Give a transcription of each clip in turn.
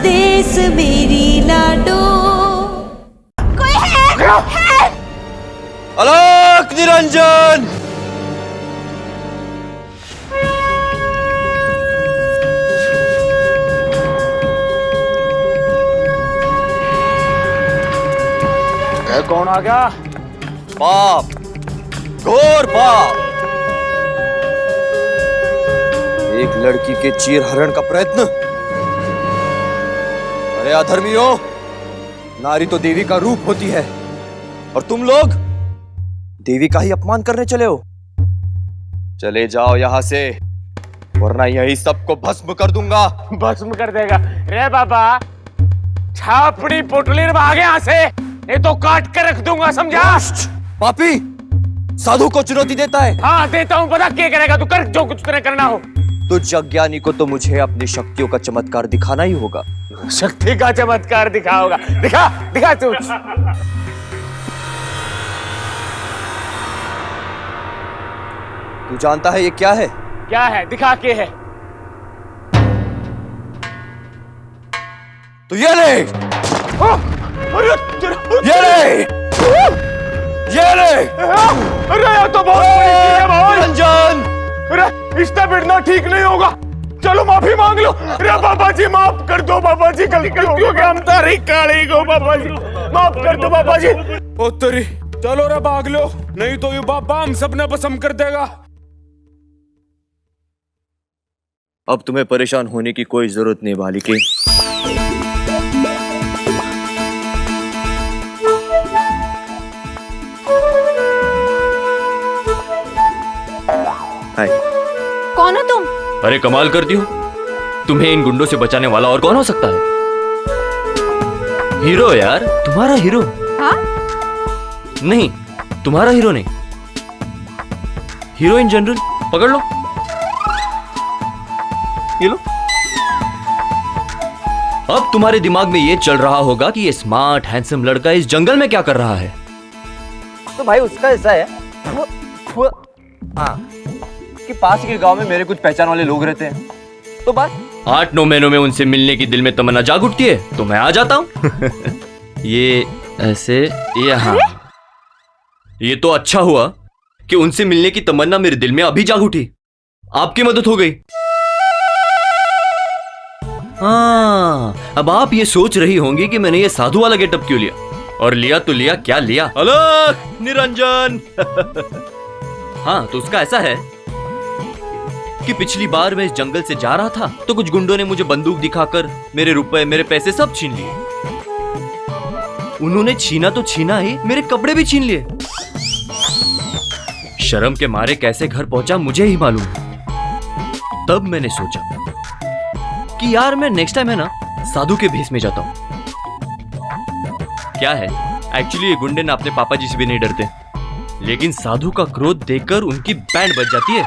देश मेरी लाडो। कोई है? अलग निरंजन। कौन आ गया? पाप, घोर पाप। एक लड़की के चीर हरण का प्रयत्न। अरे अधर्मियों, नारी तो देवी का रूप होती है और तुम लोग देवी का ही अपमान करने चले हो। चले जाओ यहां से, वरना यही सबको भस्म कर दूंगा। भस्म कर देगा रे बाबा? छापड़ी पोटली भागे यहाँ से, नहीं तो काट के रख दूंगा, समझा? पापी साधु को चुनौती देता है। हाँ देता हूँ, पता क्या करेगा तू? कर जो कुछ तेरे करना हो। तुझ अज्ञानी को तो मुझे अपनी शक्तियों का चमत्कार दिखाना ही होगा। शक्ति का चमत्कार दिखाओगा? दिखा दिखा तू। तू जानता है ये क्या है? क्या है? दिखा के है। तो ये ले, ये ले, ये ले। अरे ये तो बहुत बड़ी चीज है भाई। निरंजन, अरे इससे बिड़ना ठीक नहीं होगा। चलो माफी मांग लो। अरे बाबा जी माफ कर दो, बाबा जी गलती हो गया, हम तारी काली को, बाबा जी माफ कर दो बाबा जी। ओ तेरी, चलो रे भाग लो, नहीं तो ये बाबा हम सबने भस्म कर देगा। अब तुम्हें परेशान होने की कोई जरूरत नहीं बालिके। हाय। कौन हो तुम? अरे कमाल करती हो, तुम्हें इन गुंडों से बचाने वाला और कौन हो सकता है? हीरो यार, तुम्हारा हीरो। हाँ? नहीं, तुम्हारा हीरो नहीं, हीरो इन जनरल। पकड़ लो, ये लो। अब तुम्हारे दिमाग में ये चल रहा होगा कि ये स्मार्ट हैंडसम लड़का इस जंगल में क्या कर रहा है। तो भाई उसका ऐसा है, हाँ, कि पास के गांव में मेरे कुछ पहचान वाले लोग रहते हैं, तो बस 8-9 महीनों में उनसे मिलने की दिल में तमन्ना जाग उठती है तो मैं आ जाता हूँ। ये ऐसे, ये हाँ, ये तो अच्छा हुआ कि उनसे मिलने की तमन्ना मेरे दिल में अभी जाग उठी। आपकी मदद हो गई। हाँ, अब आप ये सोच रही होंगी कि मैंने ये साधु वाला गेटअप क्यों लिया, और लिया तो लिया, क्या लिया? अलग निरंजन। हाँ, तो उसका ऐसा है कि पिछली बार मैं इस जंगल से जा रहा था तो कुछ गुंडों ने मुझे बंदूक दिखाकर मेरे रुपए, मेरे पैसे सब छीन लिए। उन्होंने छीना तो छीना ही, मेरे कपड़े भी छीन लिए। शर्म के मारे कैसे घर पहुंचा मुझे ही मालूम। तब मैंने सोचा कि यार मैं नेक्स्ट टाइम है ना साधु के भेष में जाता हूं। क्या है, एक्चुअली ये गुंडे ना अपने पापा जी से भी नहीं डरते, लेकिन साधु का क्रोध देखकर उनकी बैंड बज जाती है।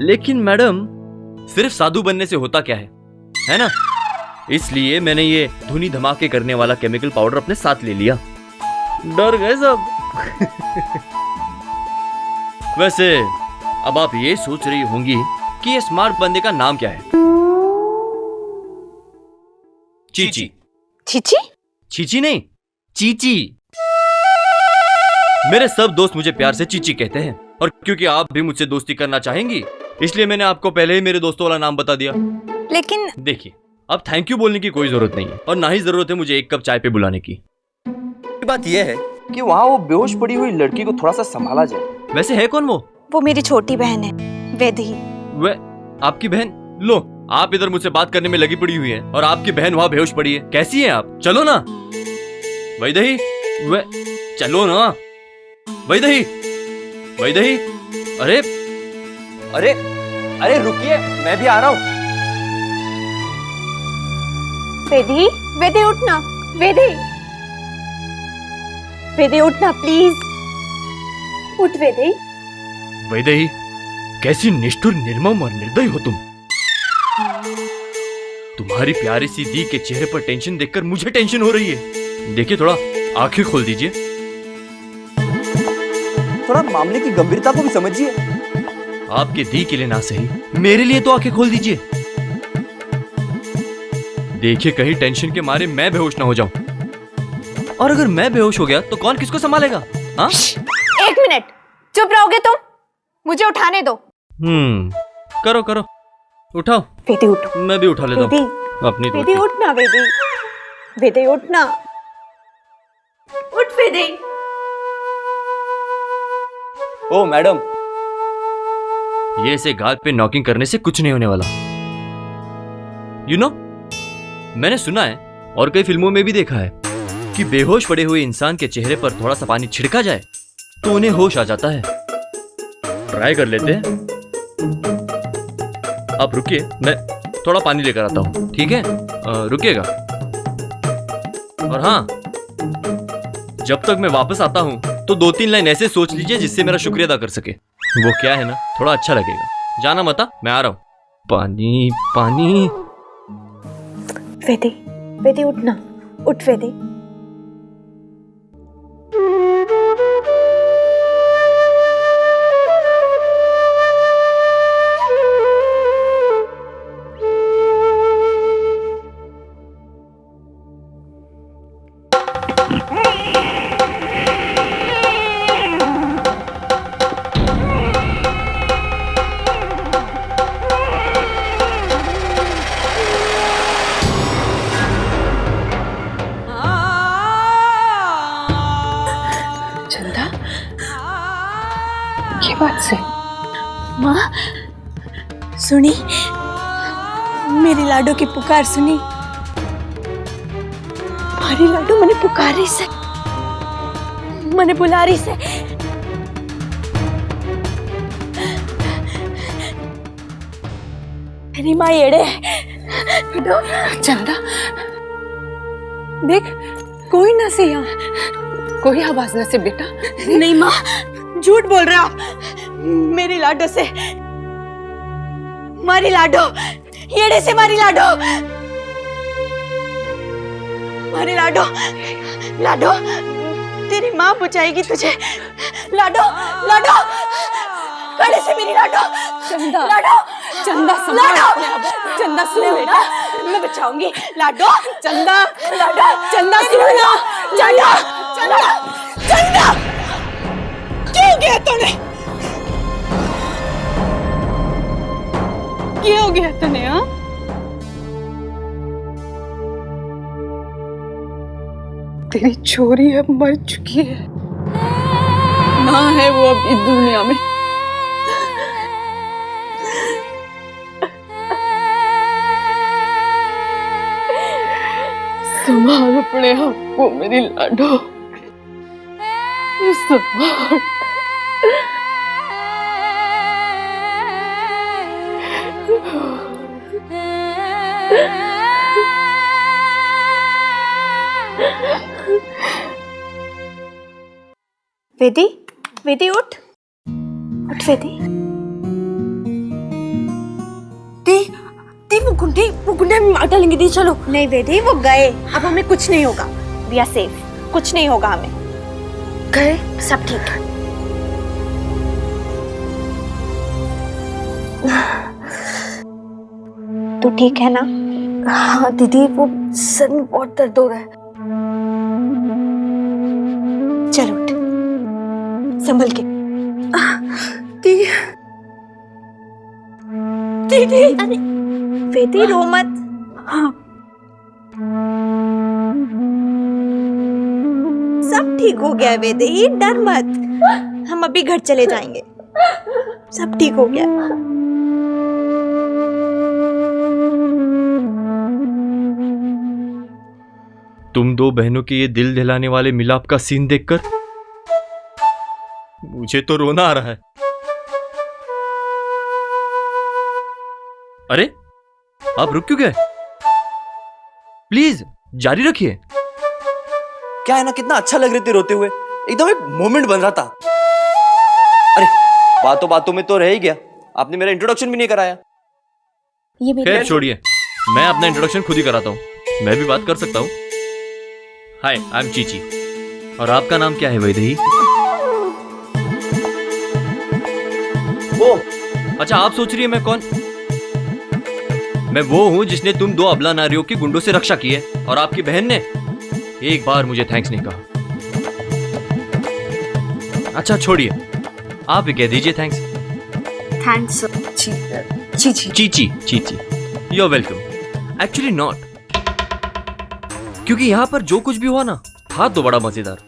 लेकिन मैडम, सिर्फ साधु बनने से होता क्या है ना? इसलिए मैंने ये धुनी धमाके करने वाला केमिकल पाउडर अपने साथ ले लिया। डर गए सब। वैसे अब आप ये सोच रही होंगी कि ये स्मार्ट बंदे का नाम क्या है? चीची। चीची? चीची नहीं, चीची। मेरे सब दोस्त मुझे प्यार से चीची कहते हैं, और क्योंकि आप भी मुझसे दोस्ती करना चाहेंगी इसलिए मैंने आपको पहले ही मेरे दोस्तों वाला नाम बता दिया। लेकिन देखिए, अब थैंक यू बोलने की कोई जरूरत नहीं है, और ना ही जरूरत है मुझे एक कप चाय पे बुलाने की। बात यह है कि वहाँ वो बेहोश पड़ी हुई लड़की को थोड़ा सा संभाला जाए। वैसे है कौन वो? वो मेरी छोटी बहन है, वेदी। वे आपकी बहन? लो, आप इधर मुझसे बात करने में लगी पड़ी हुई है और आपकी बहन वहाँ बेहोश पड़ी है। कैसी है आप? चलो ना वैदेही, वे चलो ना वैदेही, वैदेही। अरे अरे अरे रुकिए, मैं भी आ रहा हूँ। वेदी, वेदी उठना, वेदी, वेदी उठना प्लीज, उठ वेदी। वैदेही, कैसी निष्ठुर, निर्मम और निर्दयी हो तुम। तुम्हारी प्यारी सी दी के चेहरे पर टेंशन देखकर मुझे टेंशन हो रही है। देखिए, थोड़ा आंखें खोल दीजिए। थोड़ा मामले की गंभीरता को भी समझिए। आपके दी के लिए ना सही, मेरे लिए तो आंखें खोल दीजिए। देखिए कहीं टेंशन के मारे मैं बेहोश ना हो जाऊं, और अगर मैं बेहोश हो गया तो कौन किसको संभालेगा? हाँ? 1 मिनट चुप रहोगे तुम? मुझे उठाने दो। करो करो, उठाओ। वेदी उठो। मैं भी उठा लेता वेदी, हूँ अपनी वेदी धोती। उठना। वेदी, वेदी उठना। उठ वेदी। ओ मैडम, ये ऐसे गाल पे नॉकिंग करने से कुछ नहीं होने वाला। यू नो, मैंने सुना है और कई फिल्मों में भी देखा है कि बेहोश पड़े हुए इंसान के चेहरे पर थोड़ा सा पानी छिड़का जाए तो उन्हें होश आ जाता है। ट्राई कर लेते हैं। आप रुकिए, मैं थोड़ा पानी लेकर आता हूँ, ठीक है? रुकिएगा। और हाँ, जब तक मैं वापस आता हूँ तो 2-3 लाइन ऐसे सोच लीजिए जिससे मेरा शुक्रिया अदा कर सके। वो क्या है ना, थोड़ा अच्छा लगेगा। जाना मता, मैं आ रहा हूँ। पानी पानी। वेदी, वेदी उठना। उठ वेदी। चंदा, ये बात से माँ सुनी? मेरी लाडो की पुकार सुनी? मारी लाडो मने पुकारी से, मने बुला रही से। मेरी माँ येड़े। चंदा, देख कोई ना से यहाँ। कोई आवाज न से बेटा। नहीं माँ, झूठ बोल रहा। मेरी लाडो से, मारी लाडो, येड़े से मारी लाडो, मारी लाडो। लाडो, तेरी माँ बुझाएगी तुझे। लाडो, लाडो, कड़े से मेरी लाडो। चंदा, लाडो, चंदा लाडो, चंदा सुन बेटा, मैं बचाऊंगी। लाडो, चंदा, लाडो, चंदा सुन ना। चंदा, चंदा, चंदा, क्यों गया तूने? क्या हो गया तने? हाँ, तेरी छोरी अब मर चुकी है ना, है वो अब इस दुनिया में। संभाल अपने आप को मेरी लाडो, संभाल। वेदी, वेदी उठ। उठ वेदी। दी वो गुंडे में मार डालेंगे। दी चलो। नहीं वेदी, वो गए, अब हमें कुछ नहीं होगा। वी आर सेफ, कुछ नहीं होगा हमें। गए, सब ठीक है। तू ठीक है ना? हाँ दीदी, वो सर में बहुत दर्द हो रहा है। चल उठ, संभल के। दीदी, अरे वेदी रो मत। हाँ, सब ठीक हो गया वेदी, डर मत। हम अभी घर चले जाएंगे, सब ठीक हो गया। तुम दो बहनों के ये दिल दहलाने वाले मिलाप का सीन देखकर मुझे तो रोना आ रहा है। अरे आप रुक क्यों गए? प्लीज जारी रखिए। क्या है ना, कितना अच्छा लग रहे थे रोते हुए, एकदम एक मोमेंट बन रहा था। अरे बातों बातों में तो रह ही गया, आपने मेरा इंट्रोडक्शन भी नहीं कराया। ये मेरी खैर छोड़िए, मैं अपना इंट्रोडक्शन खुद ही कराता हूँ। मैं भी बात कर सकता हूँ। हाय, आई एम चीची। और आपका नाम क्या है वैदेही? वो अच्छा, आप सोच रही है मैं कौन? मैं वो हूं जिसने तुम दो अबला नारियों की गुंडों से रक्षा की है, और आपकी बहन ने एक बार मुझे थैंक्स नहीं कहा। अच्छा छोड़िए, आप ही कह दीजिए थैंक्स। थैंक्स। चीची। चीची चीची, you are welcome. Actually not, क्योंकि यहां पर जो कुछ भी हुआ ना था तो बड़ा मजेदार,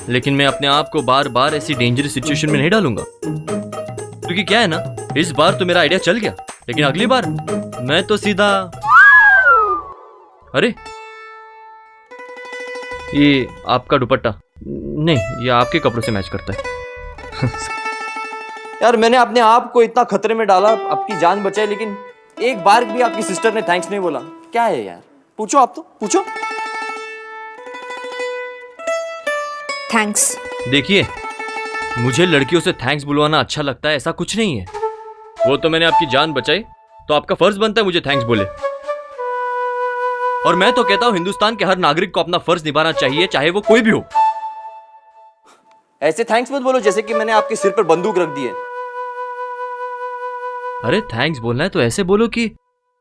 लेकिन मैं अपने आप को बार बार ऐसी डेंजरस सिचुएशन में नहीं डालूंगा। क्योंकि क्या है ना, इस बार तो मेरा आइडिया चल गया, लेकिन अगली बार मैं तो सीधा, अरे ये आपका दुपट्टा नहीं, ये आपके कपड़ों से मैच करता है। यार मैंने अपने आप को इतना खतरे में डाला, आपकी जान बचाई, लेकिन एक बार भी आपकी सिस्टर ने थैंक्स नहीं बोला। क्या है यार? पूछो, आप तो पूछो। थैंक्स। देखिए, मुझे लड़कियों से थैंक्स बुलवाना अच्छा लगता है ऐसा कुछ नहीं है। वो तो मैंने आपकी जान बचाई, तो आपका फर्ज बनता है मुझे थैंक्स बोले। और मैं तो कहता हूं हिंदुस्तान के हर नागरिक को अपना फर्ज निभाना चाहिए, चाहे वो कोई भी हो। ऐसे थैंक्स मत बोलो जैसे कि मैंने आपके सिर पर बंदूक रख दी है। अरे थैंक्स बोलना है तो ऐसे बोलो कि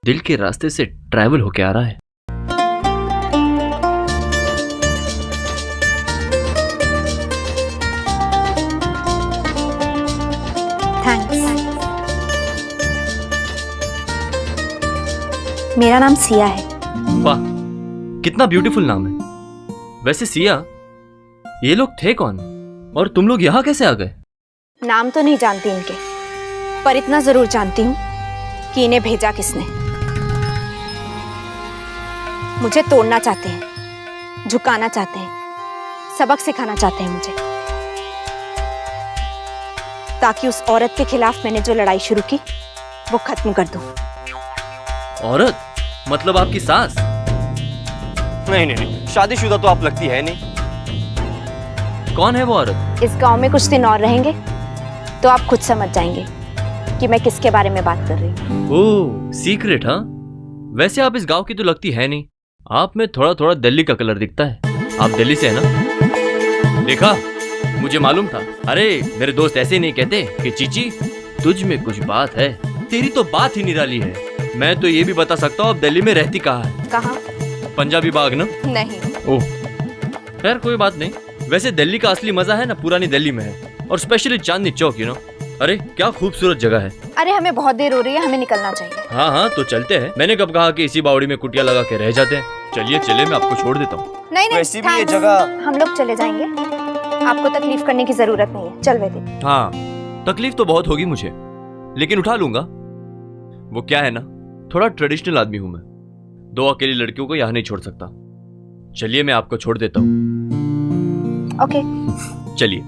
दिल के रास्ते से ट्रैवल होके आ रहा है। थैंक्स। मेरा नाम सिया है। वाह, कितना ब्यूटीफुल नाम है। वैसे सिया, ये लोग थे कौन और तुम लोग यहां कैसे आ गए? नाम तो नहीं जानती इनके, पर इतना जरूर जानती हूँ कि इन्हें भेजा किसने। मुझे तोड़ना चाहते हैं, झुकाना चाहते हैं, सबक सिखाना चाहते हैं मुझे, ताकि उस औरत के खिलाफ मैंने जो लड़ाई शुरू की वो खत्म कर दूं। औरत मतलब आपकी सास? नहीं नहीं नहीं, शादीशुदा तो आप लगती है नहीं। कौन है वो औरत? इस गांव में कुछ दिन और रहेंगे तो आप खुद समझ जाएंगे कि मैं किसके बारे में बात कर रही हूँ। ओह, सीक्रेट हाँ? वैसे आप इस गांव की तो लगती है नहीं, आप में थोड़ा थोड़ा दिल्ली का कलर दिखता है। आप दिल्ली से है ना? देखा, मुझे मालूम था। अरे मेरे दोस्त ऐसे नहीं कहते कि चीची तुझ में कुछ बात है। तेरी तो बात ही निराली है। मैं तो ये भी बता सकता हूँ अब दिल्ली में रहती कहाँ है। कहाँ? पंजाबी बाग ना? नहीं। ओह खैर कोई बात नहीं। वैसे दिल्ली का असली मजा है ना पुरानी दिल्ली में है, और specially Chandni Chowk, you know. अरे क्या खूबसूरत जगह है। अरे हमें बहुत देर हो रही है, हमें निकलना चाहिए। हाँ हाँ तो चलते हैं। मैंने कब कहा कि इसी बावड़ी में कुटिया लगा के रह जाते हैं। चलिए चले, मैं आपको छोड़ देता हूँ। नहीं नहीं, वैसे भी ये thanks। जगह- हम लोग चले जाएंगे, आपको तकलीफ करने की जरूरत नहीं है। चल वेदी। हाँ तकलीफ तो बहुत होगी मुझे, लेकिन उठा लूंगा। वो क्या है ना, थोड़ा ट्रेडिशनल आदमी हूं मैं, दो अकेली लड़कियों को यहाँ नहीं छोड़ सकता। चलिए मैं आपको छोड़ देता हूँ। ओके। चलिए।